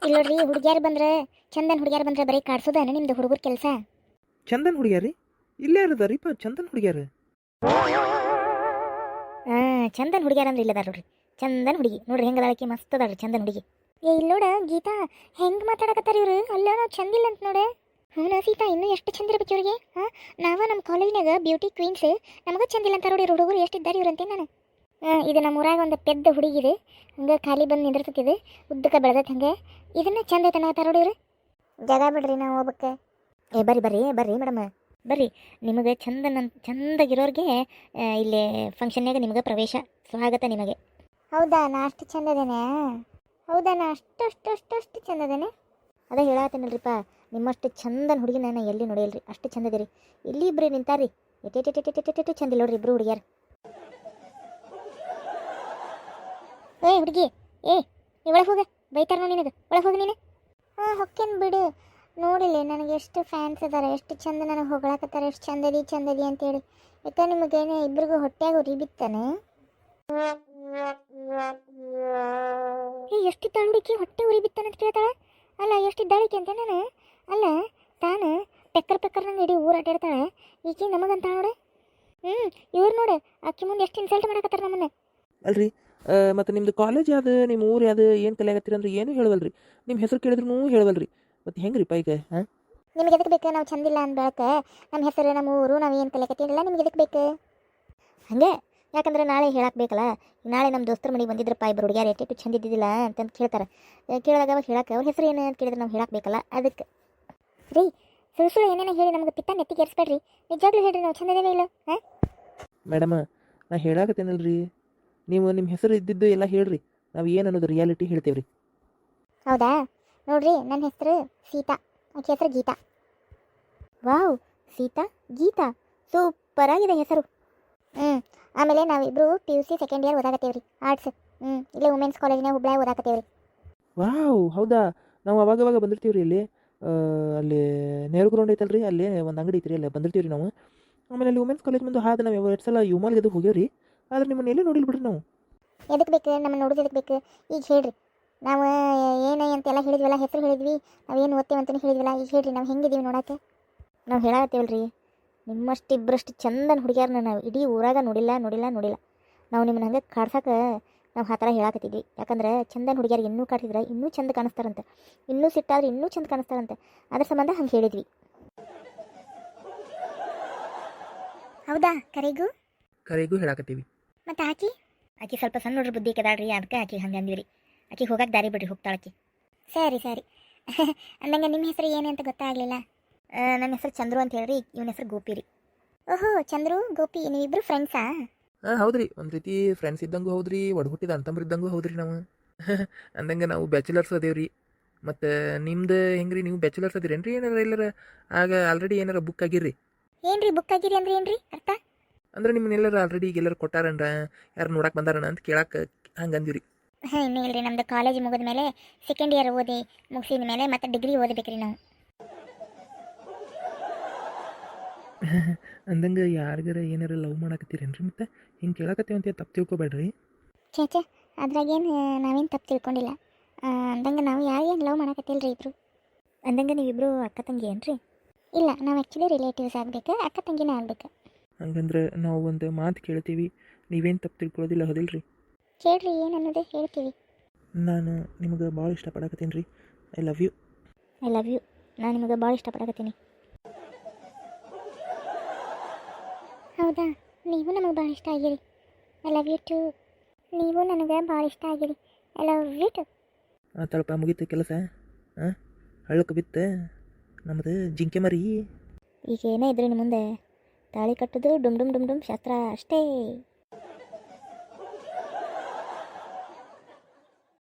ಇಲ್ಲ ನೋಡ್ರಿ, ಹುಡುಗಿಯಾರು ಬಂದ್ರೆ ಚಂದನ್ ಹುಡುಗಿಯಾರು ಬಂದ್ರೆ ಬರೀ ಕಾಡ್ಸೋದೇನ ನಿಮ್ದು ಹುಡುಗರ ಕೆಲಸ? ಚಂದನ್ ಹುಡುಗ್ಯಾರಿ ಇಲ್ಲೇ ಇರದಾರಿಪ್ಪ ಚಂದನ್ ಹುಡುಗ್ಯಾರ. ಚಂದನ್ ಹುಡುಗಿಯಾರ ಅಂದ್ರೆ ಇಲ್ಲದಾರ ನೋಡ್ರಿ. ಚಂದನ್ ಹುಡುಗಿ ನೋಡ್ರಿ ಹೆಂಗದ ಆಕಿ, ಮಸ್ತ್ ಅದಾಳ್ರಿ ಚಂದನ್ ಹುಡುಗಿ. ಏ ಇಲ್ಲ ನೋಡ ಗೀತಾ, ಹೆಂಗ್ ಮಾತಾಡಕತ್ತಾರ ಇವ್ರು. ಅಲ್ಲ ನಾವು ಚಂದಿಲ್ಲ ಅಂತ ನೋಡೆ. ಹ್ಞೂ ಸೀತಾ, ಇನ್ನೂ ಎಷ್ಟು ಚಂದ ಇರ್ಬೇಕು ಇವ್ರಿಗೆ. ನಾವ ನಮ್ಮ ಕಾಲೇಜ್ನಾಗ ಬ್ಯೂಟಿ ಕ್ವೀನ್ಸ್, ನಮಗ ಚಂದಿಲ್ಲ ಅಂತ ನೋಡಿ ಹುಡುಗರು ಎಷ್ಟಿದ್ದಾರೆ ಇವ್ರು ಅಂತೀನಿ ನಾನು. ಇದು ನಮ್ಮ ಊರಾಗ ಒಂದು ಪೆದ್ದ ಹುಡುಗಿದೆ, ಹಂಗೆ ಖಾಲಿ ಬಂದು ನಿಂದಿರ್ತತಿದು, ಉದ್ದಕ್ಕೆ ಬೆಳೆದೈತೆ ಹಂಗೆ. ಇದನ್ನ ಚಂದ ಐತೆ ಅನ್ನತ್ತಾರ ನೋಡಿ ಇವ್ರು. ಜಗ ಬಿಡ್ರಿ ನಾವು ಹೋಗ್ಬೇಕು. ಏ ಬರ್ರಿ ಬರ್ರಿ ಬರ್ರಿ ಮೇಡಮ್ ಬರ್ರಿ. ನಿಮಗೆ ಚಂದಾಗಿರೋರಿಗೆ ಇಲ್ಲಿ ಫಂಕ್ಷನ್ಯಾಗ ನಿಮಗೆ ಪ್ರವೇಶ, ಸ್ವಾಗತ ನಿಮಗೆ. ಹೌದಾ, ನಾ ಅಷ್ಟು ಚಂದದೇನೆ? ಹೌದಾ, ನಾ ಅಷ್ಟು ಚಂದದೇನೆ? ಅದೇ ಹೇಳತ್ತೀನಲ್ರಿಪ್ಪ, ನಿಮ್ಮಷ್ಟು ಚಂದನ ಹುಡುಗಿ ನಾನು ಎಲ್ಲಿ ನೋಡಿಲ್ರಿ. ಅಷ್ಟು ಚಂದದಿರಿ. ಇಲ್ಲಿ ಇಬ್ರಿ ನಿಂತಾರ್ರಿ, ಎಟೆಟೆಟೆಟೆಟೆಟೆ ಚಂದಿಲ್ಲ ನೋಡ್ರಿ ಇಬ್ರು ಹುಡುಗಿಯಾರು. ಏ ಹುಡುಗಿ, ಏ ನೀ ಒಳಗೆ ಹೋಗ, ಬೈತಾರ ನೋಡಿ ನಿನಗೆ. ಒಳಗೆ ಹೋಗಿ ನೀನು. ಹೊಕ್ಕೇನು ಬಿಡು. ನೋಡಿಲ್ಲ ನನಗೆ ಎಷ್ಟು ಫ್ಯಾನ್ಸ್ ಅದಾರೆ, ಎಷ್ಟು ಚಂದ ನನಗೆ ಹೊಗಳಕತ್ತಾರೆ, ಎಷ್ಟು ಚಂದದಿ ಅಂತೇಳಿ. ಯಾಕೆ ನಿಮಗೇನೆ ಇಬ್ರಿಗೂ ಹೊಟ್ಟೆಯಾಗ ಉರಿ ಬಿತ್ತಾನೆ? ಎಷ್ಟಿದ್ದಾಳು ಹುಡುಗಿ, ಹೊಟ್ಟೆ ಉರಿ ಬಿತ್ತಾನೆ ಅಂತ ಕೇಳ್ತಾಳೆ. ಅಲ್ಲ ಎಷ್ಟಿದ್ದಾಳಿಕೆ ಅಂತ ನಾನು. ಅಲ್ಲ ತಾನು ಪೆಕ್ಕರ್ ನಂಗೆ ಇಡೀ ಊರು ಅಡ್ಡಾಡ್ತಾಳೆ, ಈಕಿ ನಮಗಂತ ನೋಡೆ. ಇವ್ರು ನೋಡು, ಆಕಿ ಮುಂದೆ ಎಷ್ಟು ಇನ್ಸಲ್ಟ್ ಮಾಡಕತ್ತಾರ ನಮ್ಮನ್ನ. ಅಲ್ರಿ, ಮತ್ತು ನಿಮ್ದು ಕಾಲೇಜ್ ಯಾವ್ದು, ನಿಮ್ಮ ಊರು ಯಾವ್ದು, ಏನು ಕಲಿಯಾಗತ್ತೀರಿ ಅಂದ್ರೆ ಏನೂ ಹೇಳವಲ್ರಿ. ನಿಮ್ಮ ಹೆಸರು ಕೇಳಿದ್ರೂ ಹೇಳವಲ್ರಿ. ಮತ್ತು ಹೆಂಗ್ರಿಪ್ಪ ಈಗ? ನಿಮ್ಗೆ ಎದಕ್ಕೆ ಬೇಕು? ನಾವು ಚಂದಿಲ್ಲ ಅಂದ್ಬೇಕ. ನಮ್ಮ ಹೆಸರು, ನಮ್ಮ ಊರು, ನಾವು ಏನು ಕಲಿಯಕತ್ತೀನಿಲ್ಲ, ನಿಮ್ಗೆ ಎದಕ್ಕೆ ಬೇಕು ಹಾಗೆ? ಯಾಕಂದ್ರೆ ನಾಳೆ ಹೇಳಕ್ಕೆ ಬೇಕಲ್ಲ. ನಾಳೆ ನಮ್ಮ ದೋಸ್ತರ ಮನೆಗೆ ಬಂದಿದ್ರಪ್ಪ ಇಬ್ಬರು ಹುಡುಗಿಯಾರು, ಎಷ್ಟು ಚಂದ ಇದ್ದಿದ್ದಿಲ್ಲ ಅಂತಂದು ಕೇಳ್ತಾರೆ. ಕೇಳಿದಾಗ ಅವಾಗ ಹೇಳಕ್ಕೆ ಅವ್ರ ಹೆಸರು ಏನು ಅಂತ ಕೇಳಿದ್ರೆ ನಾವು ಹೇಳಕ್ಕೆ ಬೇಕಲ್ಲ, ಅದಕ್ಕೆ ರೀ. ಸುಳ್ಳು ಏನೇನೋ ಹೇಳಿ ನಮ್ಗೆ ಪಿತ್ತ ನೆತ್ತಿಗೆ ಏರಿಸ್ಬೇಡ್ರಿ. ನಿಜವಾಗ್ಲೂ ಹೇಳ್ರಿ, ನಾವು ಚಂದದೇವೇ ಇಲ್ಲ? ಮೇಡಮ, ನಾ ಹೇಳಾಕತ್ತೇನಲ್ರಿ, ನೀವು ನಿಮ್ಮ ಹೆಸರು ಇದ್ದಿದ್ದು ಎಲ್ಲ ಹೇಳ್ರಿ, ನಾವು ಏನು ಅನ್ನೋದು ರಿಯಾಲಿಟಿ ಹೇಳ್ತೇವೆ ರೀ. ಹೌದಾ, ನೋಡ್ರಿ ನನ್ನ ಹೆಸರು ಸೀತಾ, ಆಕೆ ಹೆಸರು ಗೀತಾ. ವಾವ್, ಸೀತಾ ಗೀತಾ, ಸೂಪರ್ ಆಗಿದೆ ಹೆಸರು. ಆಮೇಲೆ ನಾವಿಬ್ರು PUC ಸೆಕೆಂಡ್ ಇಯರ್ ಓದಾಕತ್ತೇವ್ರಿ, ಆರ್ಟ್ಸ್. ಇಲ್ಲೇ ವುಮೆನ್ಸ್ ಕಾಲೇಜ್ನಾಗ ಹುಬ್ಳ್ಯಾಗ ಓದಾಕತ್ತೇವ್ರಿ. ವಾವ್, ಹೌದಾ. ನಾವು ಅವಾಗವಾಗ ಬಂದಿರ್ತೀವಿ ರೀ ಇಲ್ಲಿ. ಅಲ್ಲಿ ನೆಹರು ಗ್ರೌಂಡ್ ಐತಲ್ರಿ, ಅಲ್ಲಿ ಒಂದು ಅಂಗಡಿ ಐತ್ರಿ, ಅಲ್ಲಿ ಬಂದಿರ್ತೀವಿ ರೀ ನಾವು. ಆಮೇಲೆ ಅಲ್ಲಿ ವುಮೆನ್ಸ್ ಕಾಲೇಜ್ ಮುಂದೆ ಹಾದು ನಾವು ಎರಡು ಸಲ ಯುಮಾಲ್ಗೆ ಅದು ಹೋಗ್ಯಾವ್ರಿ. ಆದ್ರೆ ನಿಮ್ಮನ್ನ ಎಲ್ಲೇ ನೋಡಿಲ್ಲ ಬಿಡ್ರಿ ನಾವು. ಎದಕ್ಕೆ ಬೇಕು ನಮ್ಮನ್ನು ನೋಡೋದು, ಎದಕ್ಕೆ ಬೇಕು ಈಗ ಹೇಳ್ರಿ. ನಾವು ಏನು ಅಂತೆಲ್ಲ ಹೇಳಿದ್ವಲ್ಲ, ಹೆಸರು ಹೇಳಿದ್ವಿ, ನಾವು ಏನು ಓದ್ತೇವೆ ಅಂತಲೇ ಹೇಳಿದ್ವಲ್ಲ, ಈಗ ಹೇಳ್ರಿ ನಾವು ಹೆಂಗಿದ್ದೀವಿ ನೋಡೋಕ್ಕೆ. ನಾವು ಹೇಳತ್ತೇವಲ್ರಿ, ನಿಮ್ಮಷ್ಟು ಇಬ್ಬರಷ್ಟು ಚಂದನ ಹುಡುಗಿಯಾರನ್ನ ನಾವು ಇಡೀ ಊರಾಗ ನೋಡಿಲ್ಲ. ನಾವು ನಿಮ್ಮನ್ನ ಹಂಗೆ ಕಾಡ್ಸಕ್ಕೆ ನಾವು ಆ ಥರ ಹೇಳಾಕತ್ತಿದ್ವಿ. ಯಾಕಂದ್ರೆ ಚಂದನ ಹುಡುಗಿಯಾರು ಇನ್ನೂ ಕಾಡ್ತಿದ್ರೆ ಇನ್ನೂ ಚಂದ ಕಾಣಿಸ್ತಾರಂತೆ, ಇನ್ನೂ ಸಿಟ್ಟಾದ್ರೆ ಇನ್ನೂ ಚಂದ ಕಾಣಿಸ್ತಾರಂತೆ. ಅದ್ರ ಸಂಬಂಧ ಹಂಗೆ ಹೇಳಿದ್ವಿ. ಹೌದಾ, ಕರೆಗೂ ಹೇಳಾಕತ್ತೀವಿ. ಮತ್ತು ಆಕಿ ಸ್ವಲ್ಪ ಸಣ್ಣ ನೋಡ್ರಿ, ಬುದ್ಧಿ ಕೆದಾಳ್ರಿ, ಅದಕ್ಕೆ ಆಕಿ ಹಂಗೆ ಅಂದಿವಿ ರೀ. ಆಕಿ ಹೋಗಕ್ಕೆ ದಾರಿ ಬಿಡ್ರಿ, ಹೋಗ್ತಾಳಕಿ. ಸರಿ ಅಂದಂಗೆ ನಿಮ್ಮ ಹೆಸರು ಏನು ಅಂತ ಗೊತ್ತಾಗಲಿಲ್ಲ. ನನ್ನ ಹೆಸರು ಚಂದ್ರು ಅಂತ ಹೇಳ್ರಿ, ಇವನ ಹೆಸರು ಗೋಪಿ ರೀ. ಓಹೋ, ಚಂದ್ರು ಗೋಪಿ ನೀವಿಬ್ರು ಫ್ರೆಂಡ್ಸಾ? ಹೌದ್ರಿ, ಒಂದು ರೀತಿ ಫ್ರೆಂಡ್ಸ್ ಇದ್ದಂಗೂ ಹೌದ್ರಿ, ಒಡಹುಟ್ಟಿದ ಅಂತಂಬ್ರು ಇದ್ದಂಗೂ ಹೌದ್ರಿ ನಾವು. ಅಂದಂಗೆ ನಾವು ಬ್ಯಾಚುಲರ್ಸ್ ಅದೇವ್ರಿ. ಮತ್ತು ನಿಮ್ದು ಹೆಂಗ್ರಿ, ನೀವು ಬ್ಯಾಚುಲರ್ಸ್ ಅದಿರೇನ್ರಿ, ಏನಾರ ಎಲ್ಲರ ಆಗ ಆಲ್ರೆಡಿ ಏನಾರ ಬುಕ್ ಆಗಿರ್ರಿ? ಏನ್ರಿ ಬುಕ್ ಆಗಿರಿ ಅಂದ್ರೆ ಏನ್ರಿ ಅರ್ಥ? ಅಂದ್ರೆ ನಿಮ್ಮನ್ನ ಎಲ್ಲರೂ ಆಲ್ರೆಡಿ ಈಗ ಎಲ್ಲರೂ ಕೊಟ್ಟಾರನ್ರ, ಯಾರು ನೋಡಕ್ಕೆ ಬಂದಾರಣ ಅಂತ ಕೇಳಕ್ಕೆ ಹಂಗೆ ಅಂದಿರಿ. ಇನ್ನೂ ಇಲ್ರಿ, ನಮ್ಮದು ಕಾಲೇಜ್ ಮುಗಿದ ಮೇಲೆ ಸೆಕೆಂಡ್ ಇಯರ್ ಓದಿ ಮುಗಿಸಿದ ಮೇಲೆ ಮತ್ತೆ ಡಿಗ್ರಿ ಓದಬೇಕ್ರಿ ನಾವು. ಅಂದಂಗೆ ಯಾರಿಗಾರ ಏನಾರ ಲವ್ ಮಾಡಕತ್ತೀರೇನ್ರಿ? ಮತ್ತೆ ಹಿಂಗೆ ಕೇಳಕತ್ತೇವಂತ ತಪ್ಪು ತಿಳ್ಕೊಬೇಡ್ರಿ. ಚೇಚೆ, ಅದ್ರಾಗೇನು ನಾವೇನು ತಪ್ಪು ತಿಳ್ಕೊಂಡಿಲ್ಲ. ಅಂದಂಗೆ ನಾವು ಯಾರೇನು ಲವ್ ಮಾಡಕತ್ತಿಲ್ರಿ ಇಬ್ರು. ಅಂದಂಗೆ ನೀವಿಬ್ರು ಅಕ್ಕ ತಂಗಿ ಏನ್ರಿ? ಇಲ್ಲ, ನಾವು ಆ್ಯಕ್ಚುಲಿ ರಿಲೇಟಿವ್ಸ್ ಆಗಬೇಕು, ಅಕ್ಕ ತಂಗಿನೇ ಆಗಬೇಕು. ಹಂಗಂದ್ರೆ ನಾವು ಒಂದು ಮಾತು ಕೇಳ್ತೀವಿ, ನೀವೇನು ತಪ್ಪು ತಿಳ್ಕೊಳ್ಳೋದಿಲ್ಲ ಹೌದಿಲ್ರಿ? ಕೇಳ್ರಿ, ಏನು ಅನ್ನೋದು ಹೇಳ್ತೀವಿ. ನಾನು ನಿಮಗೆ ಭಾಳ ಇಷ್ಟಪಡಕತ್ತೀನಿ ರೀ. I love you. ನಾನು ನಿಮಗೆ ಭಾಳ ಇಷ್ಟಪಡಕತ್ತೀನಿ. ಹೌದಾ, ನೀವು ನಮಗೆ ಭಾಳ ಇಷ್ಟ ಆಗಿರಿ. I love you too. ನೀವು ನನಗೆ ಭಾಳ ಇಷ್ಟ ಆಗಿರಿ. I love you too. ತಳಪ ಮುಗೀತು ಕೆಲಸ. ಹಳ್ಳಕ್ಕೆ ಬಿತ್ತು ನಮ್ಮದು ಜಿಂಕೆ ಮರಿ. ಈಗ ಏನೇ ಇದ್ರಿ ನಿಮ್ಮ ಮುಂದೆ, ತಾಳಿ ಕಟ್ಟೋದು ಡುಮ್ ಡುಮ್ ಶಾಸ್ತ್ರ ಅಷ್ಟೇ.